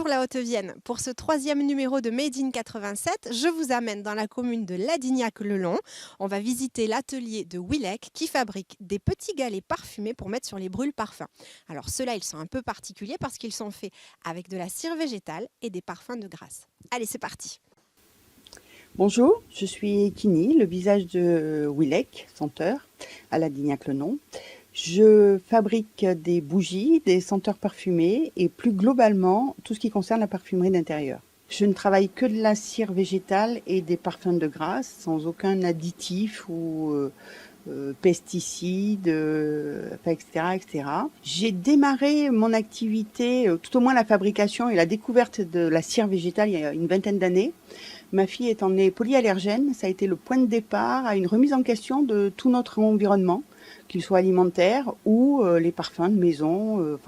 Bonjour la Haute-Vienne. Pour ce 3e numéro de Made in 87, je vous amène dans la commune de Ladignac-le-Long. On va visiter l'atelier de Willec qui fabrique des petits galets parfumés pour mettre sur les brûle-parfums. Alors ceux-là, ils sont un peu particuliers parce qu'ils sont faits avec de la cire végétale et des parfums de grasse. Allez, c'est parti. Bonjour, je suis Kini, le visage de Willec, senteur, à Ladignac-le-Long. Je fabrique des bougies, des senteurs parfumées et plus globalement tout ce qui concerne la parfumerie d'intérieur. Je ne travaille que de la cire végétale et des parfums de grasse sans aucun additif ou pesticides, etc. J'ai démarré mon activité, tout au moins la fabrication et la découverte de la cire végétale il y a une vingtaine d'années. Ma fille étant née polyallergène, ça a été le point de départ à une remise en question de tout notre environnement, qu'il soit alimentaire ou les parfums de maison,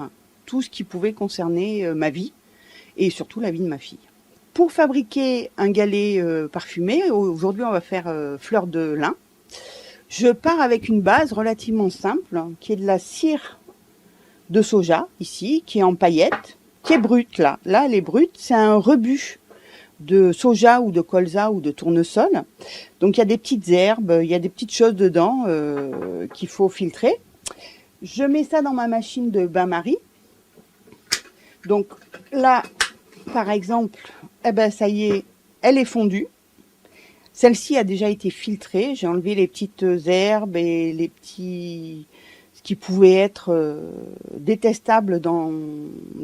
tout ce qui pouvait concerner ma vie et surtout la vie de ma fille. Pour fabriquer un galet parfumé, aujourd'hui on va faire fleur de lin. Je pars avec une base relativement simple, qui est de la cire de soja, ici, qui est en paillettes, qui est brute là. Là, elle est brute, c'est un rebut de soja ou de colza ou de tournesol. Donc il y a des petites herbes, il y a des petites choses dedans qu'il faut filtrer. Je mets ça dans ma machine de bain-marie. Donc là, par exemple, ça y est, elle est fondue. Celle-ci a déjà été filtrée. J'ai enlevé les petites herbes et les petits ce qui pouvait être détestable dans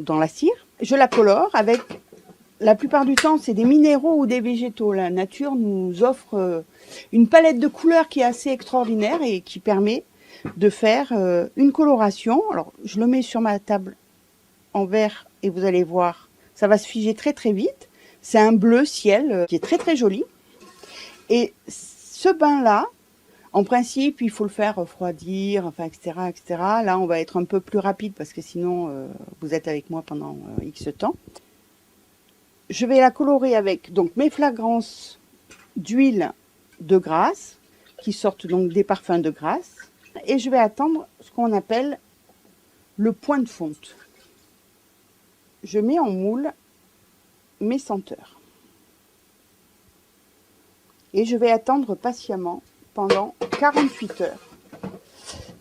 la cire. Je la colore avec, la plupart du temps, c'est des minéraux ou des végétaux. La nature nous offre une palette de couleurs qui est assez extraordinaire et qui permet de faire une coloration. Alors, je le mets sur ma table en vert et vous allez voir, ça va se figer très très vite. C'est un bleu ciel qui est très très joli. Et ce bain-là, en principe, il faut le faire refroidir, etc. Là, on va être un peu plus rapide parce que sinon, vous êtes avec moi pendant X temps. Je vais la colorer avec donc mes flagrances d'huile de grasse, qui sortent donc des parfums de grasse. Et je vais attendre ce qu'on appelle le point de fonte. Je mets en moule mes senteurs. Et je vais attendre patiemment pendant 48 heures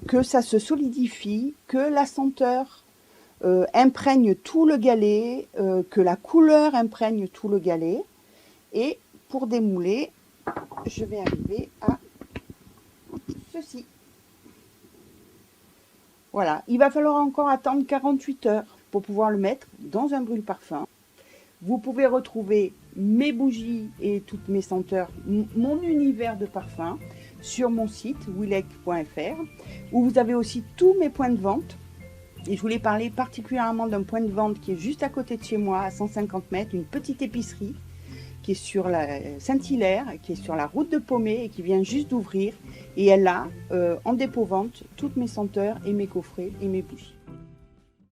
que ça se solidifie, que la senteur imprègne tout le galet, que la couleur imprègne tout le galet. Et pour démouler, je vais arriver à ceci. Voilà, il va falloir encore attendre 48 heures pour pouvoir le mettre dans un brûle-parfum. Vous pouvez retrouver mes bougies et toutes mes senteurs, mon univers de parfum sur mon site willec.fr où vous avez aussi tous mes points de vente. Et je voulais parler particulièrement d'un point de vente qui est juste à côté de chez moi, à 150 mètres, une petite épicerie qui est sur la Saint-Hilaire, qui est sur la route de Paumé et qui vient juste d'ouvrir. Et elle a en dépôt-vente toutes mes senteurs et mes coffrets et mes bougies.